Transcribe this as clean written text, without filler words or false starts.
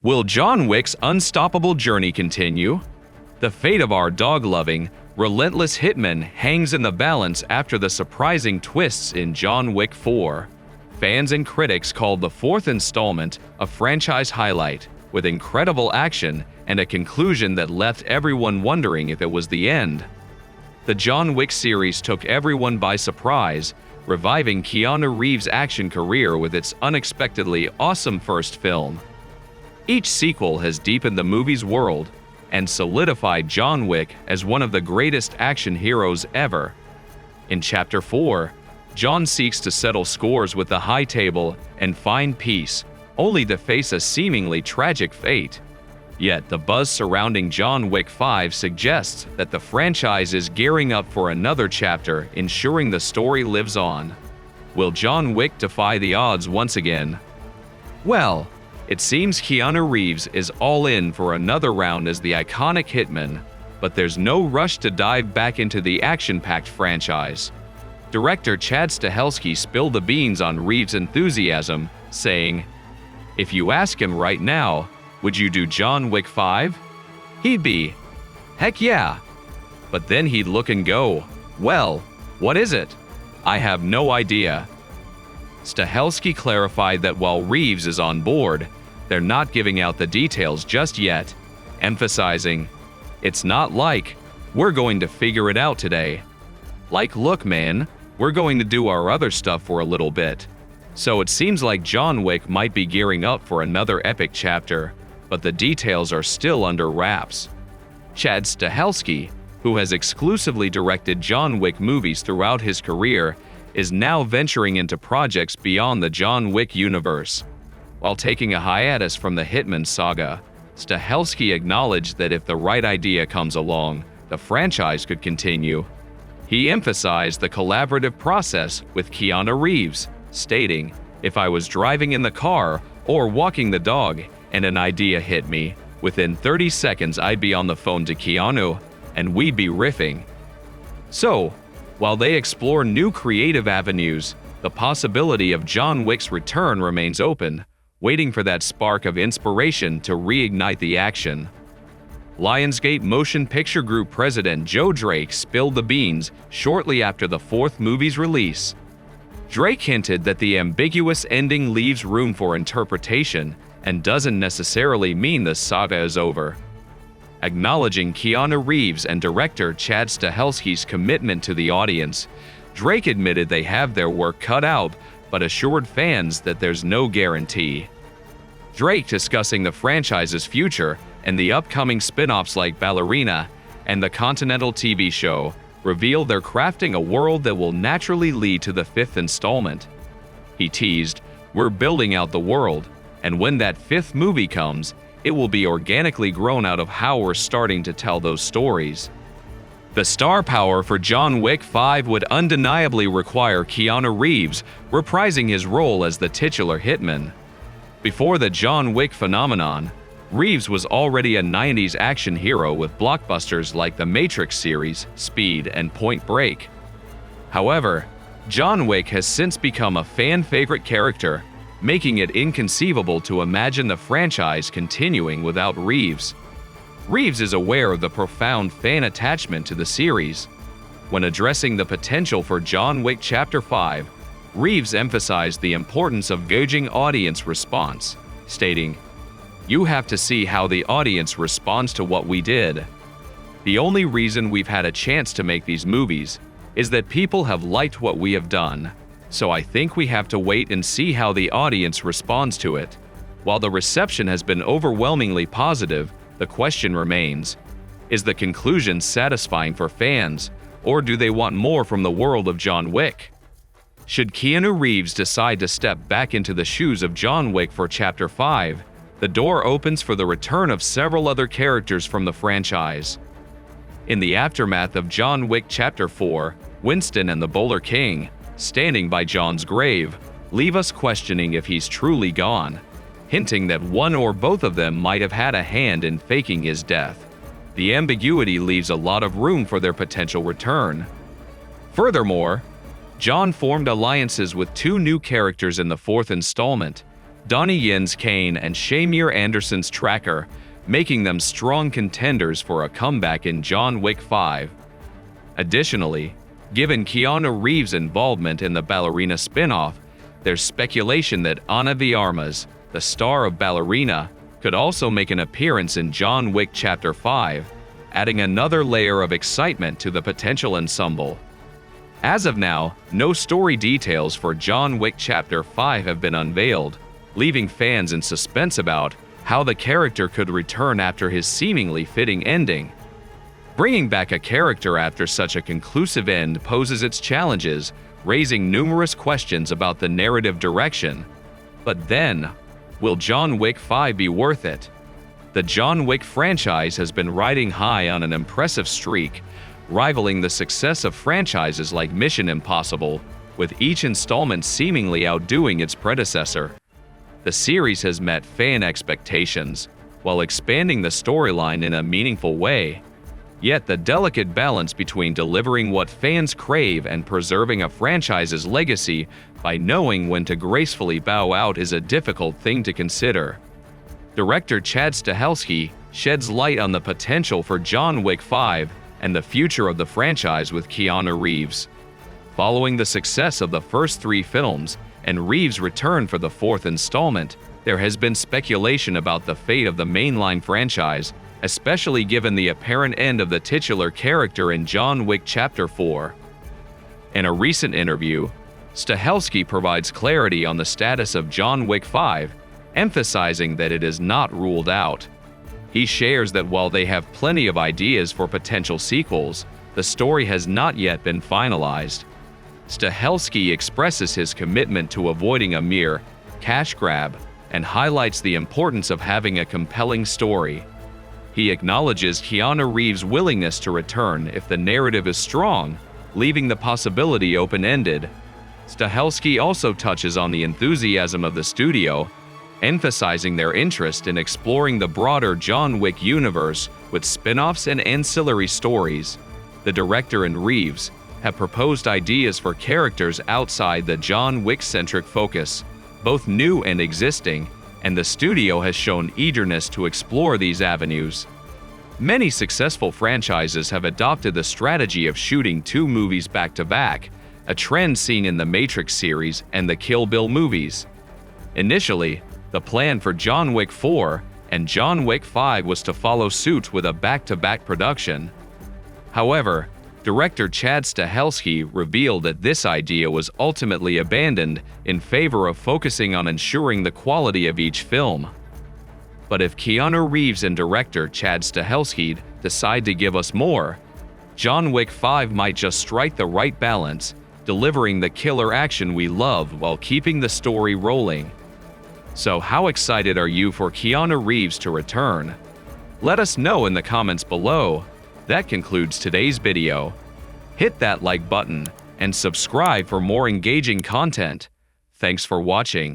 Will John Wick's unstoppable journey continue? The fate of our dog-loving, relentless hitman hangs in the balance after the surprising twists in John Wick 4. Fans and critics called the fourth installment a franchise highlight, with incredible action and a conclusion that left everyone wondering if it was the end. The John Wick series took everyone by surprise, reviving Keanu Reeves' action career with its unexpectedly awesome first film. Each sequel has deepened the movie's world and solidified John Wick as one of the greatest action heroes ever. In Chapter 4, John seeks to settle scores with the High Table and find peace, only to face a seemingly tragic fate. Yet the buzz surrounding John Wick 5 suggests that the franchise is gearing up for another chapter, ensuring the story lives on. Will John Wick defy the odds once again? Well, it seems Keanu Reeves is all in for another round as the iconic hitman, but there's no rush to dive back into the action-packed franchise. Director Chad Stahelski spilled the beans on Reeves' enthusiasm, saying, "If you ask him right now, would you do John Wick 5? He'd be, heck yeah. But then he'd look and go, well, what is it? I have no idea." Stahelski clarified that while Reeves is on board, they're not giving out the details just yet, emphasizing, "It's not like, we're going to figure it out today. Like, look man, we're going to do our other stuff for a little bit." So it seems like John Wick might be gearing up for another epic chapter, but the details are still under wraps. Chad Stahelski, who has exclusively directed John Wick movies throughout his career, is now venturing into projects beyond the John Wick universe. While taking a hiatus from the Hitman saga, Stahelski acknowledged that if the right idea comes along, the franchise could continue. He emphasized the collaborative process with Keanu Reeves, stating, "If I was driving in the car or walking the dog and an idea hit me, within 30 seconds I'd be on the phone to Keanu and we'd be riffing." So, while they explore new creative avenues, the possibility of John Wick's return remains open, waiting for that spark of inspiration to reignite the action. Lionsgate Motion Picture Group president Joe Drake spilled the beans shortly after the fourth movie's release. Drake hinted that the ambiguous ending leaves room for interpretation and doesn't necessarily mean the saga is over. Acknowledging Keanu Reeves and director Chad Stahelski's commitment to the audience, Drake admitted they have their work cut out, but assured fans that there's no guarantee. Drake, discussing the franchise's future and the upcoming spin-offs like Ballerina and the Continental TV show, revealed they're crafting a world that will naturally lead to the fifth installment. He teased, "We're building out the world, and when that fifth movie comes, it will be organically grown out of how we're starting to tell those stories." The star power for John Wick 5 would undeniably require Keanu Reeves reprising his role as the titular hitman. Before the John Wick phenomenon, Reeves was already a 90s action hero with blockbusters like the Matrix series, Speed, and Point Break. However, John Wick has since become a fan-favorite character, making it inconceivable to imagine the franchise continuing without Reeves. Reeves is aware of the profound fan attachment to the series. When addressing the potential for John Wick Chapter 5, Reeves emphasized the importance of gauging audience response, stating, "You have to see how the audience responds to what we did. The only reason we've had a chance to make these movies is that people have liked what we have done. So I think we have to wait and see how the audience responds to it. While the reception has been overwhelmingly positive, the question remains, is the conclusion satisfying for fans, or do they want more from the world of John Wick?" Should Keanu Reeves decide to step back into the shoes of John Wick for Chapter 5, the door opens for the return of several other characters from the franchise. In the aftermath of John Wick Chapter 4, Winston and the Bowler King, standing by John's grave, leave us questioning if he's truly gone, hinting that one or both of them might have had a hand in faking his death. The ambiguity leaves a lot of room for their potential return. Furthermore, John formed alliances with two new characters in the fourth installment, Donnie Yen's Kane and Shamir Anderson's Tracker, making them strong contenders for a comeback in John Wick 5. Additionally, given Keanu Reeves' involvement in the Ballerina spin-off, there's speculation that Ana de Armas, the star of Ballerina, could also make an appearance in John Wick Chapter 5, adding another layer of excitement to the potential ensemble. As of now, no story details for John Wick Chapter 5 have been unveiled, leaving fans in suspense about how the character could return after his seemingly fitting ending. Bringing back a character after such a conclusive end poses its challenges, raising numerous questions about the narrative direction. But then, will John Wick 5 be worth it? The John Wick franchise has been riding high on an impressive streak, rivaling the success of franchises like Mission Impossible, with each installment seemingly outdoing its predecessor. The series has met fan expectations, while expanding the storyline in a meaningful way. Yet the delicate balance between delivering what fans crave and preserving a franchise's legacy by knowing when to gracefully bow out is a difficult thing to consider. Director Chad Stahelski sheds light on the potential for John Wick 5 and the future of the franchise with Keanu Reeves. Following the success of the first 3 films and Reeves' return for the 4th installment, there has been speculation about the fate of the mainline franchise, especially given the apparent end of the titular character in John Wick Chapter 4. In a recent interview, Stahelski provides clarity on the status of John Wick 5, emphasizing that it is not ruled out. He shares that while they have plenty of ideas for potential sequels, the story has not yet been finalized. Stahelski expresses his commitment to avoiding a mere cash grab and highlights the importance of having a compelling story. He acknowledges Keanu Reeves' willingness to return if the narrative is strong, leaving the possibility open-ended. Stahelski also touches on the enthusiasm of the studio, emphasizing their interest in exploring the broader John Wick universe with spin-offs and ancillary stories. The director and Reeves have proposed ideas for characters outside the John Wick-centric focus, both new and existing, and the studio has shown eagerness to explore these avenues. Many successful franchises have adopted the strategy of shooting 2 movies back-to-back, a trend seen in the Matrix series and the Kill Bill movies. Initially, the plan for John Wick 4 and John Wick 5 was to follow suit with a back-to-back production. However, director Chad Stahelski revealed that this idea was ultimately abandoned in favor of focusing on ensuring the quality of each film. But if Keanu Reeves and director Chad Stahelski decide to give us more, John Wick 5 might just strike the right balance, delivering the killer action we love while keeping the story rolling. So how excited are you for Keanu Reeves to return? Let us know in the comments below. That concludes today's video. Hit that like button and subscribe for more engaging content. Thanks for watching.